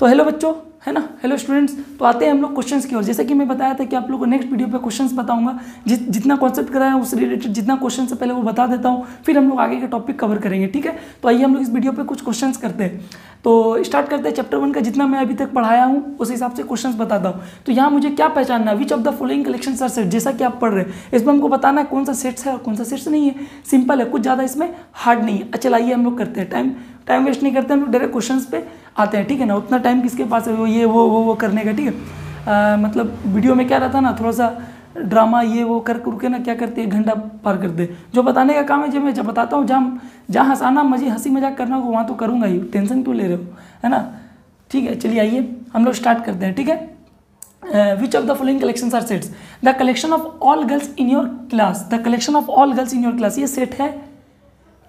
तो हेलो बच्चों, है ना, हेलो स्टूडेंट्स। तो आते हैं हम लोग क्वेश्चंस की ओर। जैसे कि मैं बताया था कि आप लोगों को नेक्स्ट वीडियो पे क्वेश्चंस बताऊंगा, जितना कॉन्सेप्ट कराया है उससे रिलेटेड जितना क्वेश्चन से पहले वो बता देता हूँ, फिर हम लोग आगे के टॉपिक कवर करेंगे, ठीक है। तो आइए हम लोग इस वीडियो पे कुछ क्वेश्चंस करते हैं। तो स्टार्ट करते हैं चैप्टर 1 का। जितना मैं अभी तक पढ़ाया हूँ उस हिसाब से क्वेश्चंस बताता हूँ। तो यहाँ मुझे क्या पहचानना है, which of the following collections are set. जैसा कि आप पढ़ रहे हैं इसमें हमको बताना है कौन सा सेट्स है और कौन सा सेट्स नहीं है। सिंपल है, कुछ ज़्यादा इसमें हार्ड नहीं है। अच्छा आइए हम लोग करते हैं, टाइम वेस्ट नहीं करते, हम लोग डायरेक्ट क्वेश्चंस पे आते हैं, ठीक है ना। उतना टाइम किसके पास है वो करने का, ठीक है। मतलब वीडियो में क्या रहता है ना, थोड़ा सा ड्रामा ये वो कर के ना क्या करते हैं, घंटा पार कर दे। जो बताने का काम है जब मैं जब बताता हूँ, जहाँ हंसाना हंसी मजाक करना हो वहाँ तो करूँगा ही, टेंशन क्यों ले रहे हो, है ना। ठीक है, चलिए आइए हम लोग स्टार्ट करते हैं, ठीक है। Which of the following collections are sets. The collection of all girls in your class. The collection of all girls in your class, ये सेट है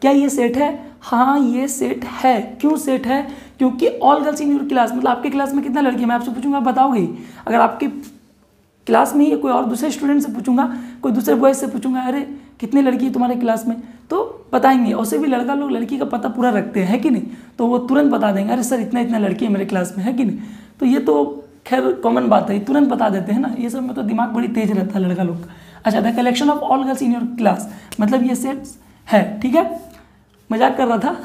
क्या? ये सेट है, हाँ ये सेट है। क्यों सेट है? क्योंकि all girls in your class मतलब आपके क्लास में कितना लड़की है, मैं आपसे पूछूंगा, आप बताओगे ही। अगर आपके क्लास में ही कोई और दूसरे स्टूडेंट से पूछूंगा, कोई दूसरे बॉयज से पूछूंगा, अरे कितनी लड़की है तुम्हारे क्लास में, तो बताएंगे। और से भी लड़का लोग लड़की का पता पूरा रखते हैं, है कि नहीं। तो वो तुरंत बता देंगे, अरे सर इतना इतना लड़की है मेरे क्लास में, है कि नहीं। तो ये तो खैर कॉमन बात है, तुरंत बता देते हैं ना। ये सब में तो दिमाग बड़ी तेज रहता है लड़का लोग का। अच्छा, the collection of all girls in your class मतलब ये सेट्स है, ठीक है। मजाक कर रहा था,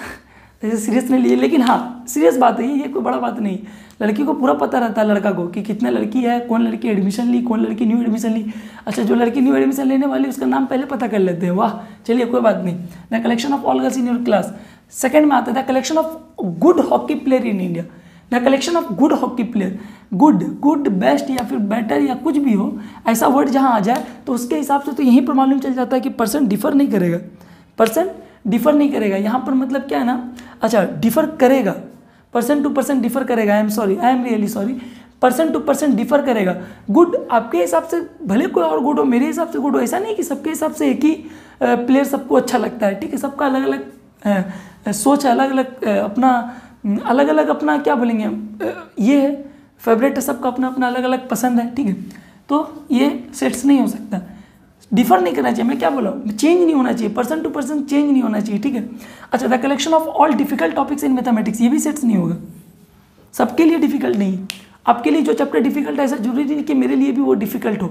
ऐसे सीरियस नहीं लिए, लेकिन हाँ सीरियस बात है ये कोई बड़ा बात नहीं। लड़की को पूरा पता रहता है लड़का को कि कितने लड़की है, कौन लड़की एडमिशन ली, कौन लड़की न्यू एडमिशन ली। अच्छा, जो लड़की न्यू एडमिशन लेने वाली उसका नाम पहले पता कर लेते हैं, वाह चलिए कोई बात नहीं। The collection of all girls in your class. Second में आता है the collection of good hockey player in India. The collection of good hockey player, good best या फिर बेटर या कुछ भी हो, ऐसा वर्ड जहाँ आ जाए तो उसके हिसाब से तो यहीं पर मालूम चल जाता है कि पर्सन डिफर नहीं करेगा, पर्सन डिफर नहीं करेगा। यहाँ पर मतलब क्या है ना, अच्छा डिफर करेगा, पर्सन टू पर्सन डिफर करेगा। I am really sorry, person to person differ करेगा। गुड आपके हिसाब से भले कोई और गुड हो, मेरे हिसाब से गुड हो, ऐसा नहीं कि सबके हिसाब से एक ही प्लेयर सबको अच्छा लगता है, ठीक है। सबका अलग अलग सोच है, अलग अलग अपना क्या बोलेंगे, ये है फेवरेट है, सबका अपना अपना अलग अलग पसंद है, ठीक है। तो ये सेट्स नहीं हो सकता, डिफर नहीं करना चाहिए। मैं क्या बोला, चेंज नहीं होना चाहिए, पर्सन टू पर्सन चेंज नहीं होना चाहिए, ठीक है। अच्छा, the collection of all difficult topics in mathematics, ये भी सेट्स नहीं होगा। सबके लिए डिफिकल्ट नहीं, आपके लिए जो चैप्टर डिफिकल्ट है ऐसा जरूरी नहीं कि मेरे लिए भी वो डिफिकल्ट हो।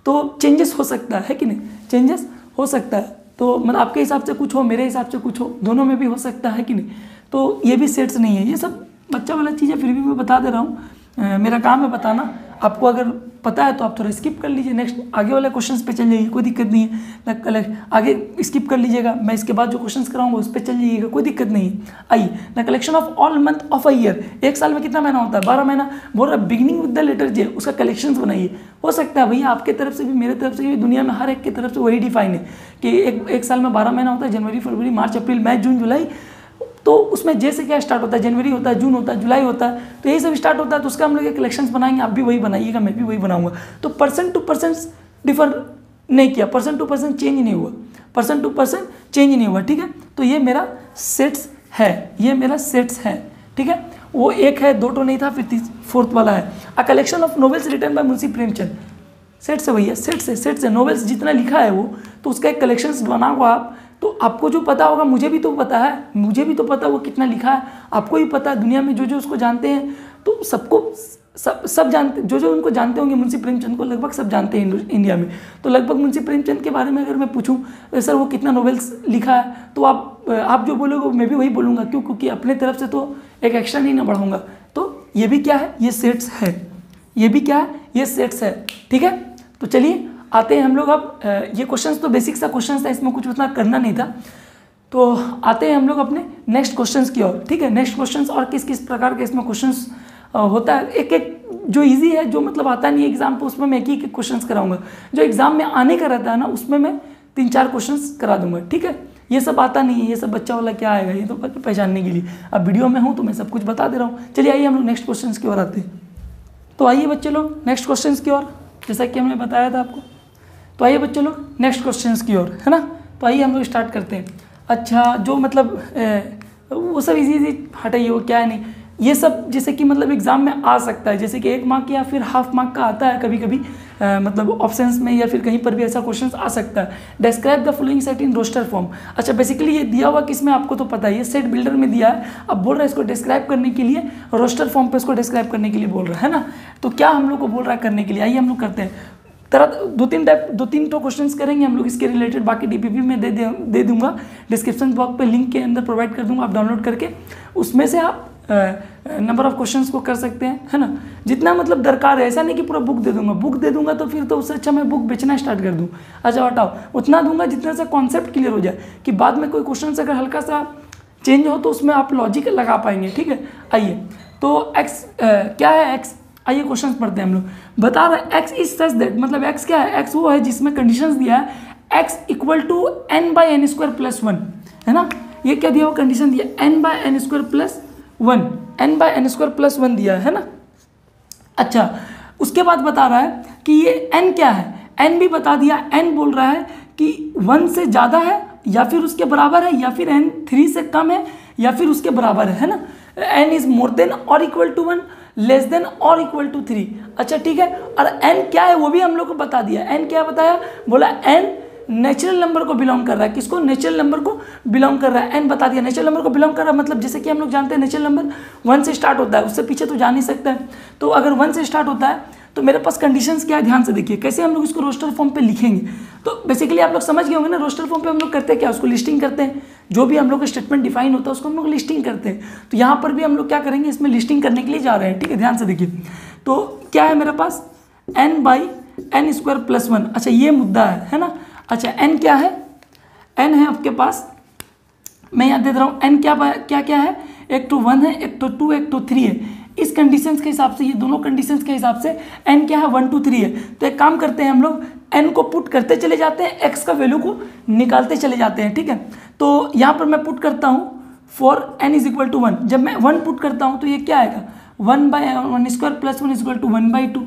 तो चेंजेस हो सकता है कि नहीं, चेंजेस हो सकता है। तो मतलब आपके हिसाब से कुछ हो, मेरे हिसाब से कुछ हो, दोनों में भी हो सकता है कि नहीं। तो ये भी सेट्स नहीं है। ये सब बच्चा वाला चीज़ है, फिर भी मैं बता दे रहा हूँ, मेरा काम है बताना। आपको अगर पता है तो आप थोड़ा स्किप कर लीजिए, नेक्स्ट आगे वाले क्वेश्चंस पे चल जाइए, कोई दिक्कत नहीं है। आगे स्किप कर लीजिएगा, मैं इसके बाद जो क्वेश्चंस कराऊंगा उस पर चल जाइएगा, कोई दिक्कत नहीं है। आइए, the collection of all month of a year. एक साल में कितना महीना होता है, 12 महीना। बोल रहा बिगिनिंग विद द लेटर जे, उसका कलेक्शंस बनाइए। हो सकता है भैया आपके तरफ से भी, मेरे तरफ से भी, दुनिया में हर एक की तरफ से वही डिफाइन है कि एक साल में 12 महीना होता है, जनवरी फरवरी मार्च अप्रैल मई जून जुलाई। तो उसमें जैसे क्या स्टार्ट होता है, जनवरी होता है, जून होता है, जुलाई होता है, तो यही सब स्टार्ट होता है। तो उसका हम लोग ये कलेक्शंस बनाएंगे, आप भी वही बनाइएगा, मैं भी वही बनाऊंगा। तो पर्सन टू पर्सन डिफर नहीं किया, पर्सन टू पर्सन चेंज नहीं हुआ, पर्सन टू पर्सन चेंज नहीं हुआ, ठीक है। तो ये मेरा सेट्स है, ये मेरा सेट्स है, ठीक है। वो एक है, 2 तो नहीं था, फिर फोर्थ वाला है a collection of novels written by Munshi Premchand. Sets है भैया, सेट्स है। नॉवेल्स जितना लिखा है वो, तो उसका एक कलेक्शंस बनाओ आप। तो आपको जो पता होगा, मुझे भी तो पता है, मुझे भी तो पता वो कितना लिखा है, आपको भी पता है। दुनिया में जो उसको जानते हैं, तो सबको सब जानते, जो उनको जानते होंगे मुंशी प्रेमचंद को, लगभग सब जानते हैं इंडिया में। तो लगभग मुंशी प्रेमचंद के बारे में अगर मैं पूछूं, सर वो कितना नॉवेल्स लिखा है, तो आप जो बोलोगे मैं भी वही बोलूँगा। क्यों? क्योंकि अपने तरफ से तो एक एक्स्ट्रा नहीं ना बढ़ाऊँगा। तो ये भी क्या है, ये सेट्स है। ये भी क्या है, ये सेट्स है, ठीक है। तो चलिए आते हैं हम लोग अब, ये क्वेश्चंस तो बेसिक सा क्वेश्चंस था, इसमें कुछ उतना करना नहीं था। तो आते हैं हम लोग अपने नेक्स्ट क्वेश्चंस की ओर, ठीक है। नेक्स्ट क्वेश्चंस और किस किस प्रकार के इसमें क्वेश्चंस होता है, एक एक जो इजी है, जो मतलब आता नहीं है एग्जाम पे, उसमें मैं एक ही क्वेश्चंस कराऊंगा। जो एग्जाम में आने का रहता है ना, उसमें मैं 3-4 क्वेश्चंस करा दूंगा, ठीक है। ये सब आता नहीं है, ये सब बच्चा वाला क्या आएगा, ये तो पहचानने के लिए। अब वीडियो में हूँ तो मैं सब कुछ बता दे रहा हूँ। चलिए आइए हम लोग नेक्स्ट क्वेश्चन की ओर आते हैं। तो आइए बच्चे लोग नेक्स्ट क्वेश्चन की ओर, जैसा कि हमने बताया था आपको। तो आइए बच्चे लोग नेक्स्ट क्वेश्चंस की ओर, है ना। तो आइए हम लोग स्टार्ट करते हैं। अच्छा, जो मतलब वो सब इजी हटाइए, वो क्या है नहीं, ये सब जैसे कि मतलब एग्जाम में आ सकता है, जैसे कि 1 मार्क या फिर हाफ मार्क का आता है कभी कभी, मतलब ऑप्शंस में या फिर कहीं पर भी ऐसा क्वेश्चन आ सकता है। Describe the following set in roster form. अच्छा बेसिकली ये दिया हुआ किसमें आपको तो पता है, ये सेट बिल्डर में दिया है। अब बोल रहा है इसको डिस्क्राइब करने के लिए, रोस्टर फॉर्म पे इसको डिस्क्राइब करने के लिए बोल रहा है ना। तो क्या हम लोग को बोल रहा है करने के लिए, आइए हम लोग करते हैं। तरह दो तीन तो क्वेश्चंस करेंगे हम लोग इसके रिलेटेड, बाकी डीपीपी में दे दूंगा, डिस्क्रिप्शन बॉक्स पे लिंक के अंदर प्रोवाइड कर दूंगा, आप डाउनलोड करके उसमें से आप नंबर ऑफ क्वेश्चंस को कर सकते हैं, है ना। जितना मतलब दरकार है, ऐसा नहीं कि पूरा बुक दे दूंगा तो फिर तो उससे अच्छा मैं बुक बेचना स्टार्ट कर दूँ। अच्छा हटाओ, उतना दूंगा जितना सा कॉन्सेप्ट क्लियर हो जाए कि बाद में कोई क्वेश्चन अगर हल्का सा चेंज हो तो उसमें आप लॉजिक लगा पाएंगे, ठीक है। आइए तो एक्स क्या है एक्स, आइए क्वेश्चन पढ़ते हैं हम लोग। बता रहा है एक्स इज सच दैट, मतलब एक्स क्या है, एक्स वो है जिसमें कंडीशंस दिया है x equal to n by N square plus one, है ना। ये क्या दिया हुआ कंडीशन दिया, n by n square plus one, n by n square plus one दिया है ना। अच्छा उसके बाद बता रहा है कि ये एन क्या है, एन भी बता दिया। एन बोल रहा है कि वन से ज़्यादा है या फिर उसके बराबर है, या फिर एन थ्री से कम है या फिर उसके बराबर है ना। एन इज मोर देन और equal to one, less than और इक्वल टू थ्री। अच्छा ठीक है, और एन क्या है वो भी हम लोग को बता दिया। एन क्या बताया, बोला एन नेचुरल नंबर को बिलोंग कर रहा है। किसको, नेचुरल नंबर को बिलोंग कर रहा है। एन बता दिया नेचुरल नंबर को बिलोंग कर रहा है, मतलब जैसे कि हम लोग जानते हैं नेचुरल नंबर वन से स्टार्ट होता है, उससे पीछे तो जा नहीं सकता है। तो अगर वन से स्टार्ट होता है तो मेरे पास कंडीशंस क्या है, ध्यान से देखिए कैसे हम लोग इसको रोस्टर फॉर्म पे लिखेंगे। तो बेसिकली आप लोग समझ गए होंगे ना, रोस्टर फॉर्म पे हम लोग करते हैं क्या, उसको लिस्टिंग करते हैं। जो भी हम लोग का स्टेटमेंट डिफाइन होता है उसको हम लोग लिस्टिंग करते हैं। तो यहाँ पर भी हम लोग क्या करेंगे, इसमें लिस्टिंग करने के लिए जा रहे हैं, ठीक है। ध्यान से देखिए, तो क्या है मेरे पास N by N square plus one. अच्छा ये मुद्दा है ना। अच्छा एन क्या है, एन है आपके पास, मैं यहाँ दे रहा हूँ एन क्या क्या है, एक तो वन है, एक तो टू, एक तो थ्री है। इस कंडीशंस के हिसाब से, ये दोनों कंडीशंस के हिसाब से एन क्या है, वन टू थ्री है। तो एक काम करते हैं हम लोग, एन को पुट करते चले जाते हैं, एक्स का वैल्यू को निकालते चले जाते हैं, ठीक है। तो यहाँ पर मैं पुट करता हूँ for n is equal to one. जब मैं वन पुट करता हूँ तो ये क्या आएगा, one by one square plus one is equal to one by two.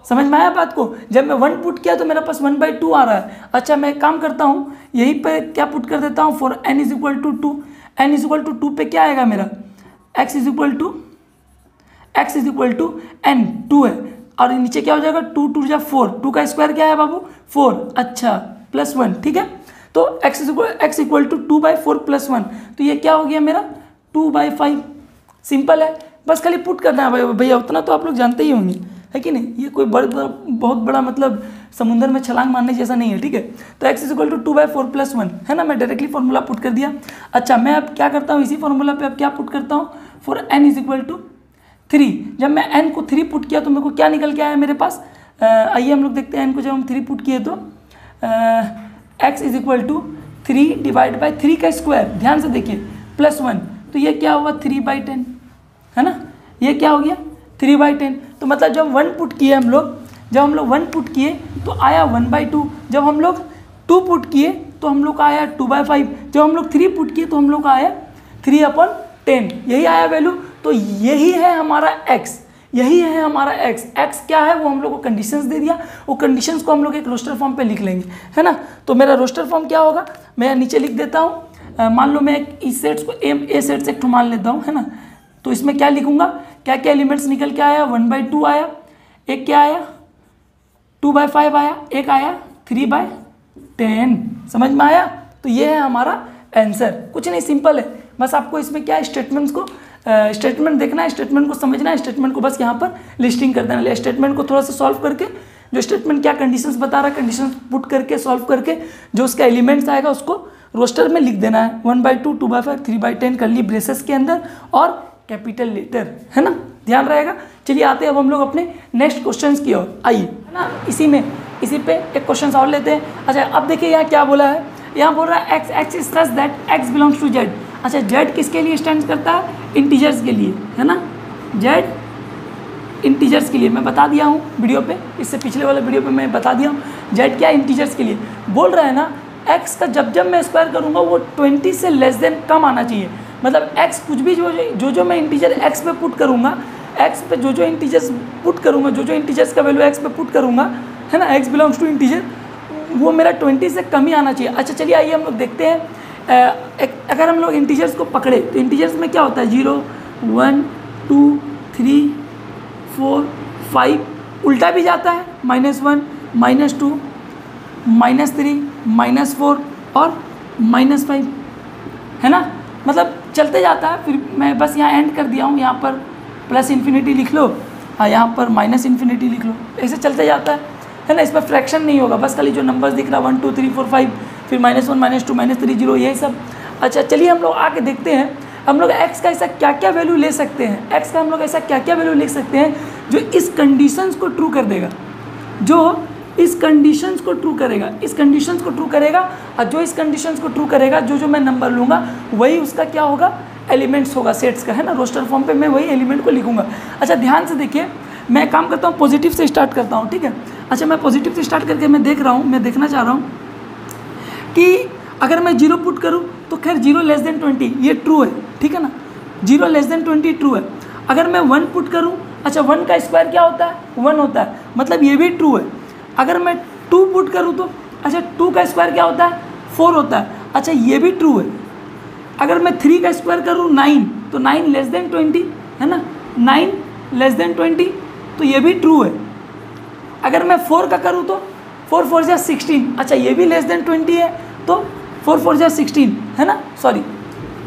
समझ में आया बात को, जब मैं वन पुट किया तो मेरे पास वन बाई टू आ रहा है। अच्छा मैं काम करता हूँ, यहीं पे क्या पुट कर देता हूँ, for n is equal to two. N is equal to two पे क्या आएगा मेरा, x is equal to n, two है, और नीचे क्या हो जाएगा, टू टू जा फोर, टू का स्क्वायर क्या है बाबू, फोर। अच्छा प्लस वन, ठीक है। तो x equal to two by four plus one, तो ये क्या हो गया मेरा, टू बाई फाइव। सिंपल है, बस खाली पुट करना है भैया, उतना तो आप लोग जानते ही होंगे, है कि नहीं। ये कोई बहुत बड़ा मतलब समुंदर में छलांग मारने जैसा नहीं है, ठीक है। तो x is equal to two by four plus one, है ना। मैं डायरेक्टली फॉर्मूला पुट कर दिया। अच्छा मैं अब क्या करता हूँ, इसी फॉर्मूला पे अब क्या पुट करता हूँ, for n is equal to three. जब मैं n को थ्री पुट किया तो मेरे को क्या निकल के आया मेरे पास, आइए हम लोग देखते हैं n को जब हम थ्री पुट किए तो x is equal to three divide by three का स्क्वायर, ध्यान से देखिए, प्लस वन। तो ये क्या हुआ, थ्री बाई टेन, है ना। ये क्या हो गया, थ्री बाई टेन। तो मतलब जब वन पुट किए हम लोग, जब हम लोग वन पुट किए तो आया वन बाई टू। जब हम लोग टू पुट किए तो हम लोग का आया टू बाई फाइव। जब हम लोग थ्री पुट किए तो हम लोग का आया थ्री अपॉन टेन, यही आया वैल्यू। तो यही है हमारा एक्स, यही है हमारा एक्स। एक्स क्या है वो हम लोग को कंडीशंस दे दिया, वो कंडीशंस को हम लोग एक रोस्टर फॉर्म पे लिख लेंगे, है ना। तो मेरा रोस्टर फॉर्म क्या होगा, मैं नीचे लिख देता हूँ। मान लो मैं इस सेट्स को ए सेट से एक ठो मान लेता हूँ, है ना। तो इसमें क्या लिखूंगा, क्या क्या एलिमेंट्स निकल के आया, वन बाई टू आया, एक क्या आया, टू बाई फाइव आया, एक आया थ्री बाई टेन। समझ में आया। तो ये है हमारा आंसर, कुछ नहीं, सिंपल है। बस आपको इसमें क्या है, स्टेटमेंट्स को स्टेटमेंट देखना है, स्टेटमेंट को समझना है, स्टेटमेंट को बस यहाँ पर लिस्टिंग कर देना है। स्टेटमेंट को थोड़ा सा सॉल्व करके, जो स्टेटमेंट क्या कंडीशंस बता रहा है, कंडीशंस पुट करके सॉल्व करके जो उसका एलिमेंट्स आएगा उसको रोस्टर में लिख देना है। One by to, two by five, three by ten कर ली ब्रेसेस के अंदर और कैपिटल लेटर, है ना, ध्यान रहेगा। चलिए आते हैं अब हम लोग अपने नेक्स्ट क्वेश्चंस की ओर, आइए, है ना। इसी पे एक क्वेश्चन और लेते हैं। अच्छा अब देखिए यहाँ क्या बोला है, यहाँ बोल रहा है x is such that x belongs to Z. अच्छा जेड किसके लिए स्टैंड करता है, इंटीजर्स के लिए, है ना। जेड इंटीजर्स के लिए मैं बता दिया हूँ वीडियो पे, इससे पिछले वाले वीडियो पे मैं बता दिया हूँ जेड क्या इंटीजर्स के लिए। बोल रहा है ना एक्स का जब मैं स्क्वायर करूँगा वो 20 से लेस देन कम आना चाहिए। मतलब एक्स कुछ भी जो मैं इंटीजर एक्स पे पुट करूँगा, एक्स पे जो इंटीजर्स पुट करूँगा, जो इंटीजर्स का वैल्यू एक्स पे पुट करूँगा, है ना, एक्स बिलोंग्स टू इंटीजर, वो मेरा 20 से कम ही आना चाहिए। अच्छा चलिए आइए हम लोग देखते हैं। अगर हम लोग इंटीजर्स को पकड़े तो इंटीजर्स में क्या होता है, 0 1 2 3 4 5 उल्टा भी जाता है, -1, -2, -3, -4 और -5, है ना। मतलब चलते जाता है। फिर मैं बस यहाँ एंड कर दिया हूँ, यहाँ पर प्लस इन्फिनिटी लिख लो, यहाँ पर माइनस इन्फिनिटी लिख लो, ऐसे चलते जाता है ना। इसमें फ्रैक्शन नहीं होगा, बस खाली जो नंबर्स दिख रहा है 1 2 3 4 5, फिर -1 -2 -3 0, यही सब। अच्छा चलिए हम लोग आके देखते हैं हम लोग x का ऐसा क्या क्या वैल्यू ले सकते हैं, x का हम लोग ऐसा क्या क्या वैल्यू लिख सकते हैं जो इस कंडीशंस को ट्रू कर देगा, जो इस कंडीशंस को ट्रू करेगा, इस कंडीशंस को ट्रू करेगा। और जो इस कंडीशंस को ट्रू करेगा, जो मैं नंबर लूँगा वही उसका क्या होगा, एलिमेंट्स होगा सेट्स का, है ना। रोस्टर फॉर्म पे मैं वही एलिमेंट को लिखूंगा। अच्छा ध्यान से देखिए, मैं काम करता हूँ पॉजिटिव से स्टार्ट करता हूँ, ठीक है। अच्छा मैं पॉजिटिव से स्टार्ट करके मैं देख रहा हूँ, मैं देखना चाह रहा हूँ कि अगर मैं 0 पुट करूँ तो खैर 0 लेस देन 20 ये ट्रू है, ठीक है ना, 0 लेस देन 20 ट्रू है। अगर मैं 1 पुट करूँ, अच्छा 1 का स्क्वायर क्या होता है, 1 होता है, मतलब ये भी ट्रू है। अगर मैं 2 पुट करूँ तो अच्छा 2 का स्क्वायर क्या होता है, 4 होता है, अच्छा ये भी ट्रू है। अगर मैं 3 का स्क्वायर करूँ 9, तो 9 लेस देन 20, है ना, 9 लेस देन 20, तो ये भी ट्रू है। अगर मैं 4 का करूँ तो 4 4 जा 16, अच्छा ये भी लेस देन 20 है, तो 4 4 जा 16, है ना, सॉरी,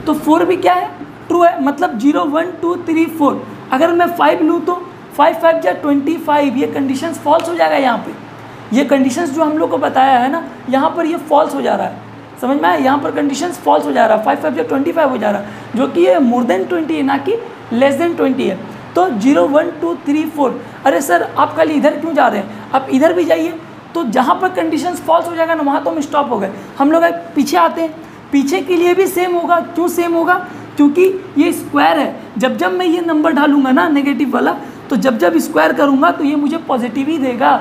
तो 4 भी क्या है, ट्रू है। मतलब 0 1 2 3 4। अगर मैं 5 लूँ तो 5 5 जा 25, ये कंडीशंस फॉल्स हो जाएगा। यहाँ पे ये कंडीशंस जो हम लोग को बताया है ना, यहाँ पर ये फॉल्स हो जा रहा है, समझ में आया, यहाँ पर कंडीशंस फॉल्स हो जा रहा है, 5 5 जा 25 हो जा रहा है, जो कि ये मोर देन 20 है, ना कि लेस देन 20 है। तो 0 1 2 3 4, अरे सर आप खाली इधर क्यों जा रहे हैं, आप इधर भी जाइए। तो जहाँ पर कंडीशंस फॉल्स हो जाएगा ना, वहाँ तो हम स्टॉप हो गए। हम लोग पीछे आते हैं, पीछे के लिए भी सेम होगा। क्यों सेम होगा, क्योंकि ये स्क्वायर है। जब जब मैं ये नंबर डालूंगा ना नेगेटिव वाला, तो जब जब स्क्वायर करूँगा तो ये मुझे पॉजिटिव ही देगा।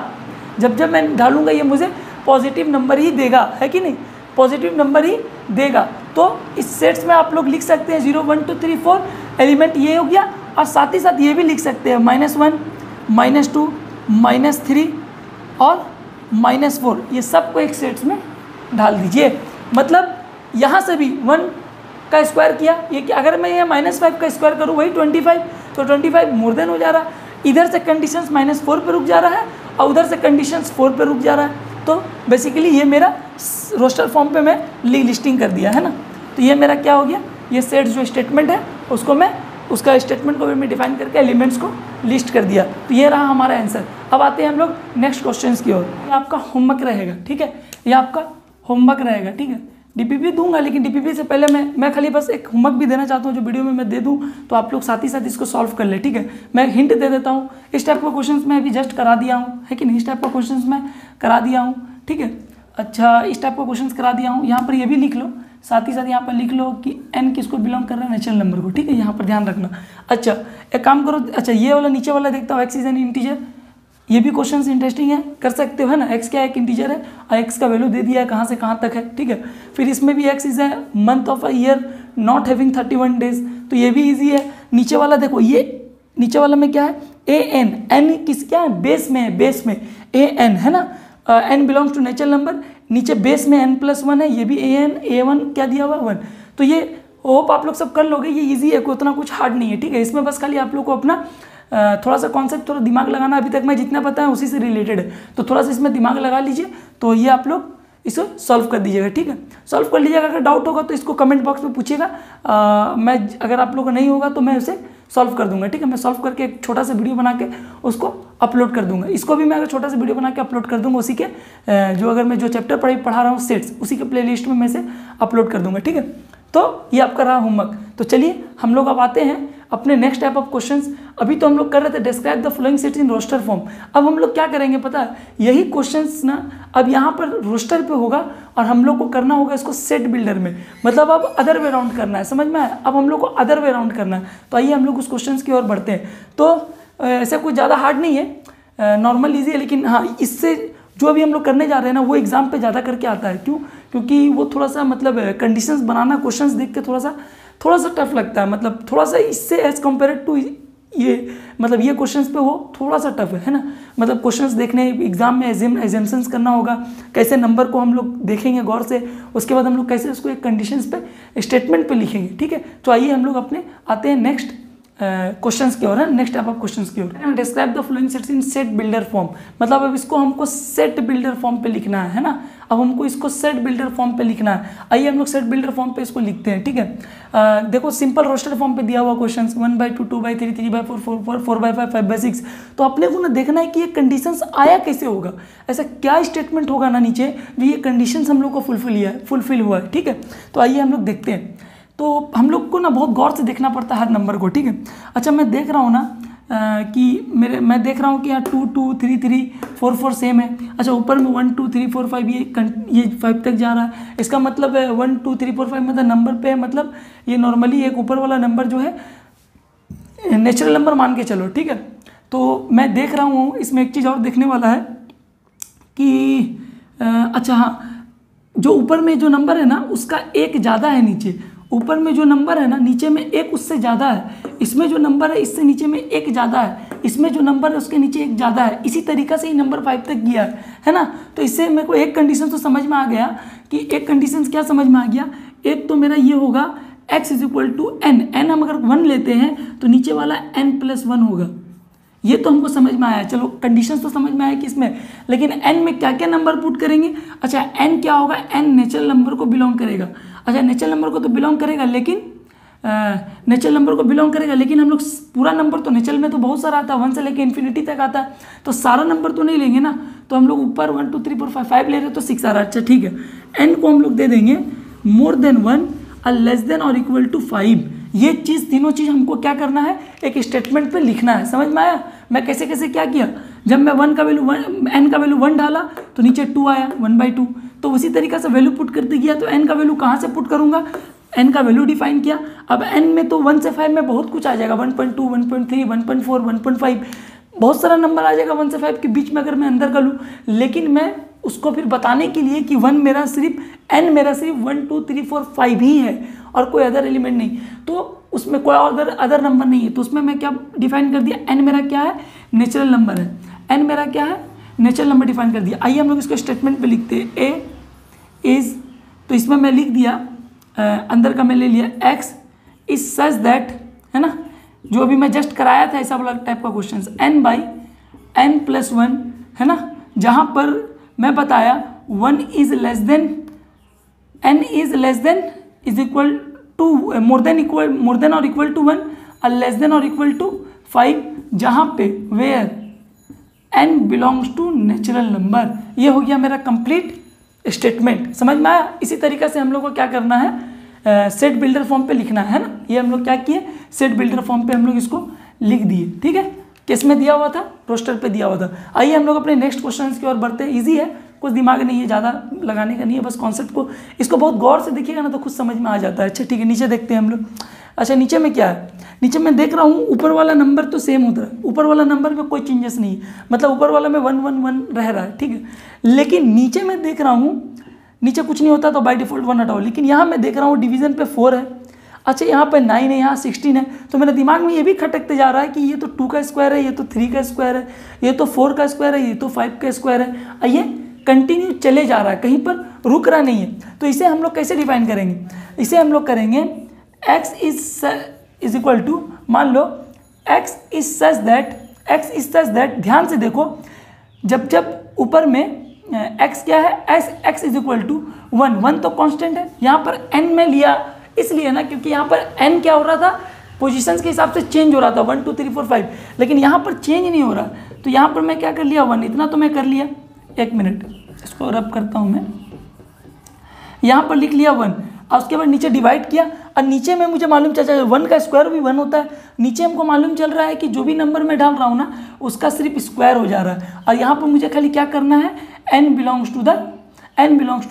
जब जब मैं डालूंगा ये मुझे पॉजिटिव नंबर ही देगा, है कि नहीं, पॉजिटिव नंबर ही देगा। तो इस सेट्स में आप लोग लिख सकते हैं 0 1 2 3 4, एलिमेंट ये हो गया। और साथ ही साथ ये भी लिख सकते हैं -1 -2 -3 और -4, ये सबको एक सेट्स में डाल दीजिए। मतलब यहाँ से भी 1 का स्क्वायर किया, ये कि अगर मैं ये -5 का स्क्वायर करूँ वही 25, तो 25 मोर देन हो जा रहा है। इधर से कंडीशंस -4 पे रुक जा रहा है और उधर से कंडीशंस 4 पे रुक जा रहा है। तो बेसिकली ये मेरा रोस्टर फॉर्म पे मैं लिस्टिंग कर दिया, है ना। तो ये मेरा क्या हो गया, ये सेट जो स्टेटमेंट है उसको मैं उसका स्टेटमेंट को भी मैं डिफाइन करके एलिमेंट्स को लिस्ट कर दिया। तो ये रहा हमारा आंसर। अब आते हैं हम लोग नेक्स्ट क्वेश्चन की ओर। ये आपका होमवर्क रहेगा, ठीक है, ये आपका होमवर्क रहेगा, ठीक है। डीपीपी दूंगा, लेकिन डीपीपी से पहले मैं खाली बस एक होमवर्क भी देना चाहता हूँ, जो वीडियो में मैं दे दूँ तो आप लोग साथ ही साथ इसको सॉल्व कर ले, ठीक है। मैं हिंट दे देता हूँ, इस टाइप का क्वेश्चन मैं अभी जस्ट करा दिया हूँ, है कि नहीं, इस टाइप का क्वेश्चन मैं करा दिया हूँ, ठीक है। अच्छा इस टाइप का क्वेश्चन करा दिया हूँ। यहाँ पर ये भी लिख लो, साथ ही साथ यहाँ पर लिख लो कि n किसको बिलोंग कर रहा है, नेचुरल नंबर को, ठीक है, यहाँ पर ध्यान रखना। अच्छा एक काम करो, अच्छा ये वाला नीचे वाला देखता हूँ, x इज एन इंटीजर, ये भी क्वेश्चन इंटरेस्टिंग है, कर सकते हो, है ना। x क्या है, एक इंटीजर है और x का वैल्यू दे दिया है कहाँ से कहाँ तक है, ठीक है। फिर इसमें भी x is a month of a year not having 31 days, तो ये भी ईजी है। नीचे वाला देखो, ये नीचे वाला में क्या है, an, n किस क्या है, बेस में है, बेस में an, है ना, n belongs to natural number, नीचे बेस में n+1 है, ये भी a1 क्या दिया हुआ 1। तो ये होप आप लोग सब कर लोगे, ये इजी है, कोई उतना कुछ हार्ड नहीं है, ठीक है। इसमें बस खाली आप लोग को अपना थोड़ा सा कॉन्सेप्ट, थोड़ा दिमाग लगाना, अभी तक मैं जितना पता है उसी से रिलेटेड है, तो थोड़ा सा इसमें दिमाग लगा लीजिए, तो ये आप लोग इसे सॉल्व कर दीजिएगा, ठीक है। सॉल्व कर लीजिएगा, अगर डाउट होगा तो इसको कमेंट बॉक्स में पूछिएगा, मैं अगर आप लोग को नहीं होगा तो मैं उसे सॉल्व कर दूंगा, ठीक है। मैं सॉल्व करके एक छोटा सा वीडियो बना के उसको अपलोड कर दूंगा। इसको भी मैं अगर छोटा सा वीडियो बना के अपलोड कर दूंगा, उसी के जो अगर मैं जो चैप्टर पढ़ा रहा हूँ सेट्स, उसी के प्लेलिस्ट में मैं से अपलोड कर दूंगा, ठीक है। तो ये आपका रहा होमवर्क। तो चलिए हम लोग अब आते हैं अपने नेक्स्ट टाइप ऑफ क्वेश्चंस। अभी तो हम लोग कर रहे थे describe the following sets in roster form, अब हम लोग क्या करेंगे पता है, यही क्वेश्चंस ना अब यहाँ पर रोस्टर पे होगा और हम लोग को करना होगा इसको सेट बिल्डर में, मतलब अब अदर वे राउंड करना है, समझ में आया। अब हम लोग को अदर वे राउंड करना है, तो आइए हम लोग उस क्वेश्चन की ओर बढ़ते हैं। तो ऐसा कुछ ज़्यादा हार्ड नहीं है, नॉर्मल ईजी है, लेकिन हाँ इससे जो अभी हम लोग करने जा रहे हैं ना वो एग्जाम पे ज़्यादा करके आता है। क्यों, क्योंकि वो थोड़ा सा मतलब कंडीशंस बनाना क्वेश्चंस देख के थोड़ा सा टफ लगता है, मतलब थोड़ा सा इससे एज कम्पेयर टू ये मतलब ये क्वेश्चंस पे वो थोड़ा सा टफ है ना। मतलब क्वेश्चंस देखने एग्जाम में एजम्पशंस करना होगा, कैसे नंबर को हम लोग देखेंगे गौर से, उसके बाद हम लोग कैसे उसको एक कंडीशंस पे स्टेटमेंट पे लिखेंगे, ठीक है। तो आइए हम लोग अपने आते हैं नेक्स्ट क्वेश्चंस की ओर है, नेक्स्ट टाइप ऑफ क्वेश्चंस की ओर। Describe the flowing sets in set builder form, मतलब अब इसको हमको सेट बिल्डर फॉर्म पे लिखना है ना। अब हमको इसको सेट बिल्डर फॉर्म पे लिखना है। आइए हम लोग सेट बिल्डर फॉर्म पे इसको लिखते हैं, ठीक है। देखो सिंपल रोस्टर फॉर्म पे दिया हुआ क्वेश्चन 1/2, 2/3, 3/4, 4/4, 4/5, 5/6। तो अपने को ना देखना है कि ये कंडीशंस आया कैसे होगा, ऐसा क्या स्टेटमेंट होगा ना नीचे जो ये कंडीशंस हम लोग को फुलफिल हुआ है, ठीक है। तो आइए हम लोग देखते हैं। तो हम लोग को ना बहुत गौर से देखना पड़ता है हर नंबर को, ठीक है। अच्छा मैं देख रहा हूँ ना कि मैं देख रहा हूँ कि यहाँ 2, 2, 3, 3, 4, 4 सेम है। अच्छा ऊपर में 1, 2, 3, 4, 5 ये 5 तक जा रहा है। इसका मतलब है 1, 2, 3, 4, 5 मतलब नंबर पे है, मतलब ये नॉर्मली एक ऊपर वाला नंबर जो है नेचुरल नंबर मान के चलो, ठीक है। तो मैं देख रहा हूँ इसमें एक चीज़ और देखने वाला है कि अच्छा हाँ, जो ऊपर में जो नंबर है ना उसका एक ज़्यादा है नीचे, ऊपर में जो नंबर है ना नीचे में एक उससे ज़्यादा है, इसमें जो नंबर है इससे नीचे में एक ज़्यादा है, इसमें जो नंबर है उसके नीचे एक ज़्यादा है। इसी तरीक़ा से ही नंबर 5 तक गया है ना। तो इससे मेरे को एक कंडीशन तो समझ में आ गया कि एक कंडीशन क्या समझ में आ गया, एक तो मेरा ये होगा x = n, हम अगर 1 लेते हैं तो नीचे वाला n+1 होगा। ये तो हमको समझ में आया, चलो कंडीशंस तो समझ में आया कि इसमें, लेकिन n में क्या क्या नंबर पुट करेंगे। अच्छा n क्या होगा, n नेचुरल नंबर को बिलोंग करेगा। अच्छा नेचुरल नंबर को तो बिलोंग करेगा, लेकिन हम लोग पूरा नंबर तो नेचुरल में तो बहुत सारा आता है, 1 से लेकर इन्फिनिटी तक आता है, तो सारा नंबर तो नहीं लेंगे ना। तो हम लोग ऊपर 1, 2, 3, 4, 5 ले रहे हैं तो 6 आ रहा है। अच्छा ठीक है, n को हम लोग दे देंगे मोर देन 1 और लेस देन और इक्वल टू 5। ये चीज़ तीनों चीज़ हमको क्या करना है, एक स्टेटमेंट पे लिखना है। समझ में आया मैं कैसे कैसे क्या किया। जब मैं n का वैल्यू 1 डाला तो नीचे 2 आया 1/2। तो उसी तरीक़े से वैल्यू पुट करते गया, तो n का वैल्यू कहाँ से पुट करूँगा, n का वैल्यू डिफाइन किया। अब n में तो 1 से 5 में बहुत कुछ आ जाएगा, 1.2, 1.3, 1.4, 1.5, बहुत सारा नंबर आ जाएगा 1 से 5 के बीच में अगर मैं अंदर कर लूँ। लेकिन मैं उसको फिर बताने के लिए कि n मेरा सिर्फ 1, 2, 3, 4, 5 ही है और कोई अदर एलिमेंट नहीं, तो उसमें कोई अदर नंबर नहीं है। तो उसमें मैं क्या डिफाइन कर दिया, n मेरा क्या है, नेचुरल नंबर है। n मेरा क्या है, नेचुरल नंबर डिफाइन कर दिया। आइए हम लोग इसको स्टेटमेंट पे लिखते हैं। a इज, तो इसमें मैं लिख दिया अंदर का मैं ले लिया x इज सच दैट, है ना, जो अभी मैं जस्ट कराया था ऐसा वाला टाइप का क्वेश्चन, n/n+1, है ना, जहाँ पर मैं बताया 1 is less than, n is less than is equal to more than और इक्वल टू 1 और लेस देन और इक्वल टू 5, जहाँ पे where n belongs to natural number. ये हो गया मेरा कंप्लीट स्टेटमेंट। समझ में आया। इसी तरीक़े से हम लोग को क्या करना है, सेट बिल्डर फॉर्म पे लिखना है ना। ये हम लोग क्या किए, सेट बिल्डर फॉर्म पे हम लोग इसको लिख दिए, ठीक है। किस में दिया हुआ था, रोस्टर पे दिया हुआ था। आइए हम लोग अपने नेक्स्ट क्वेश्चन की ओर बढ़ते हैं। ईजी है, कुछ दिमाग नहीं है, ज़्यादा लगाने का नहीं है, बस कॉन्सेप्ट को इसको बहुत गौर से देखिएगा ना तो खुद समझ में आ जाता है। अच्छा ठीक है, नीचे देखते हैं हम लोग। अच्छा नीचे में क्या है, नीचे मैं देख रहा हूँ ऊपर वाला नंबर तो सेम होता है, ऊपर वाला नंबर में कोई चेंजेस नहीं है, मतलब ऊपर वाला में 1, 1, 1 रह रहा है, ठीक है। लेकिन नीचे मैं देख रहा हूँ, नीचे कुछ नहीं होता तो बाय डिफॉल्ट 1 हटाओ, लेकिन यहाँ मैं देख रहा हूँ डिवीजन पे 4 है। अच्छा यहाँ पे 9 है, यहाँ 16 है, तो मेरे दिमाग में ये भी खटकते जा रहा है कि ये तो 2 का स्क्वायर है, ये तो 3 का स्क्वायर है, ये तो 4 का स्क्वायर है, ये तो 5 का स्क्वायर है। ये कंटिन्यू चले जा रहा है, कहीं पर रुक रहा नहीं है। तो इसे हम लोग कैसे डिफाइन करेंगे, इसे हम लोग करेंगे x इज इक्वल टू, मान लो x इज सच दैट, ध्यान से देखो, जब ऊपर में x क्या है, x इज इक्वल टू 1 तो कांस्टेंट है। यहाँ पर n में लिया इसलिए ना क्योंकि यहाँ पर n क्या हो रहा था, पोजीशंस के हिसाब से चेंज हो रहा था 1, 2, 3, 4, 5, लेकिन यहाँ पर चेंज नहीं हो रहा। तो यहाँ पर मैं क्या कर लिया 1, इतना तो मैं कर लिया। एक मिनट इसको रब करता हूँ मैं, यहाँ पर लिख लिया 1 और उसके बाद नीचे डिवाइड किया और नीचे में मुझे मालूम चल जाएगा 1 का स्क्वायर भी 1 होता है। नीचे हमको मालूम चल रहा है कि जो भी नंबर मैं डाल रहा हूँ ना उसका सिर्फ स्क्वायर हो जा रहा है। और यहाँ पर मुझे खाली क्या करना है, n belongs to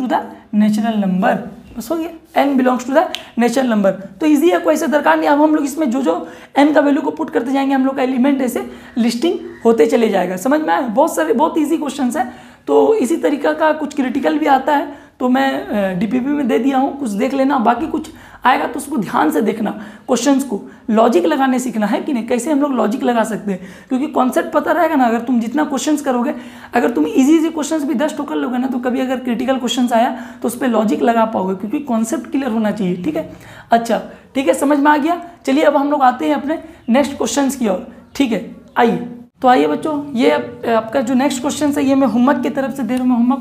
the natural number, बस हो गया, n belongs to the natural number. तो ईजी है, कोई ऐसा दरकार नहीं। अब हम लोग इसमें जो n का वैल्यू को पुट करते जाएंगे हम लोग का एलिमेंट ऐसे लिस्टिंग होते चले जाएगा। समझ में आया, बहुत ईजी क्वेश्चन है। तो इसी तरीका का कुछ क्रिटिकल भी आता है तो मैं डीपीपी में दे दिया हूँ, कुछ देख लेना। बाकी कुछ आएगा तो उसको ध्यान से देखना, क्वेश्चंस को लॉजिक लगाने सीखना है कि नहीं, कैसे हम लोग लॉजिक लगा सकते हैं, क्योंकि कॉन्सेप्ट पता रहेगा ना, अगर तुम जितना क्वेश्चंस करोगे, अगर तुम इजी क्वेश्चंस भी 10 ठोकर लोगे ना, तो कभी अगर क्रिटिकल क्वेश्चंस आया तो उस पर लॉजिक लगा पाओगे, क्योंकि कॉन्सेप्ट क्लियर होना चाहिए। ठीक है, अच्छा ठीक है, समझ में आ गया। चलिए अब हम लोग आते हैं अपने नेक्स्ट क्वेश्चन की ओर। ठीक है, आइए तो आइए बच्चों, ये आपका जो नेक्स्ट क्वेश्चन है ये मैं होमवर्क की तरफ से दे रहा हूँ, मैं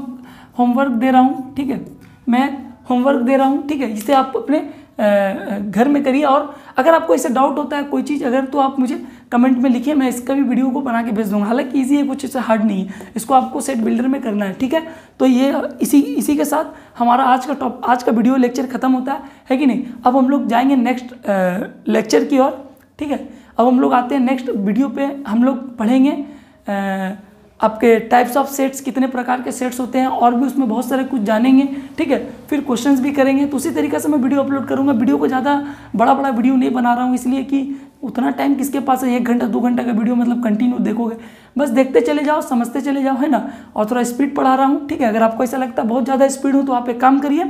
होमवर्क दे रहा हूँ। ठीक है, मैं होमवर्क दे रहा हूँ। ठीक है, इसे आप अपने घर में करिए, और अगर आपको इससे डाउट होता है कोई चीज़ अगर, तो आप मुझे कमेंट में लिखिए, मैं इसका भी वीडियो को बना के भेज दूँगा। हालांकि ईजी है, कुछ इससे हार्ड नहीं है, इसको आपको सेट बिल्डर में करना है। ठीक है, तो ये इसी के साथ हमारा आज का वीडियो लेक्चर खत्म होता है कि नहीं। अब हम लोग जाएंगे नेक्स्ट लेक्चर की ओर। ठीक है, अब हम लोग आते हैं नेक्स्ट वीडियो पे, हम लोग पढ़ेंगे आपके टाइप्स ऑफ सेट्स, कितने प्रकार के सेट्स होते हैं, और भी उसमें बहुत सारे कुछ जानेंगे। ठीक है, फिर क्वेश्चंस भी करेंगे। तो उसी तरीके से मैं वीडियो अपलोड करूंगा। वीडियो को ज़्यादा बड़ा वीडियो नहीं बना रहा हूँ, इसलिए कि उतना टाइम किसके पास है, 1 घंटा 2 घंटा का वीडियो मतलब कंटिन्यू देखोगे, बस देखते चले जाओ, समझते चले जाओ, है ना। और थोड़ा स्पीड पढ़ा रहा हूँ। ठीक है, अगर आपको ऐसा लगता है बहुत ज़्यादा स्पीड हो तो आप एक काम करिए,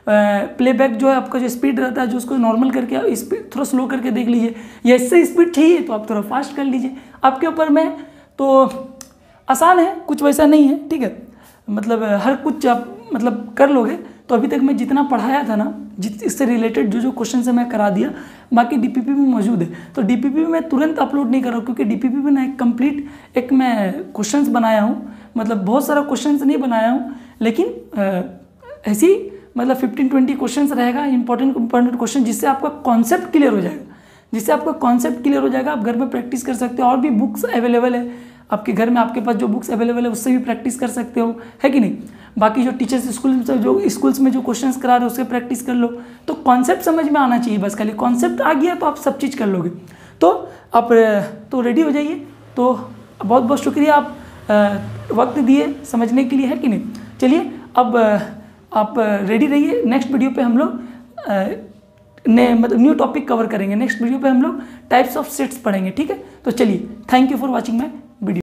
प्लेबैक जो है आपका जो स्पीड रहता है, जो उसको नॉर्मल करके स्पीड थोड़ा स्लो करके देख लीजिए, या इससे स्पीड चाहिए तो आप थोड़ा फास्ट कर लीजिए, आपके ऊपर में। तो आसान है, कुछ वैसा नहीं है। ठीक है, मतलब हर कुछ आप मतलब कर लोगे। तो अभी तक मैं जितना पढ़ाया था ना, इससे रिलेटेड जो क्वेश्चन है मैं करा दिया, बाकी डीपीपी में मौजूद है। तो डीपीपी में तुरंत अपलोड नहीं कर रहा हूँ, क्योंकि डीपीपी में ना एक कंप्लीट एक मैं क्वेश्चंस बनाया हूँ, मतलब बहुत सारा क्वेश्चंस नहीं बनाया हूँ, लेकिन ऐसी मतलब 15-20 क्वेश्चंस रहेगा, इंपॉर्टेंट क्वेश्चन, जिससे आपका कॉन्सेप्ट क्लियर हो जाएगा। आप घर में प्रैक्टिस कर सकते हो, और भी बुक्स अवेलेबल है आपके घर में, आपके पास जो बुक्स अवेलेबल है उससे भी प्रैक्टिस कर सकते हो, है कि नहीं। बाकी जो टीचर्स स्कूल्स में जो क्वेश्चंस करा रहे हो उससे प्रैक्टिस कर लो। तो कॉन्सेप्ट समझ में आना चाहिए, बस खाली कॉन्सेप्ट आ गया तो आप सब चीज़ कर लोगे। तो आप तो रेडी हो जाइए। तो बहुत बहुत शुक्रिया, आप वक्त दिए समझने के लिए, है कि नहीं। चलिए अब आप रेडी रहिए, नेक्स्ट वीडियो पे हम लोग मतलब न्यू टॉपिक कवर करेंगे। नेक्स्ट वीडियो पे हम लोग टाइप्स ऑफ सेट्स पढ़ेंगे। ठीक है, तो चलिए, thank you for watching my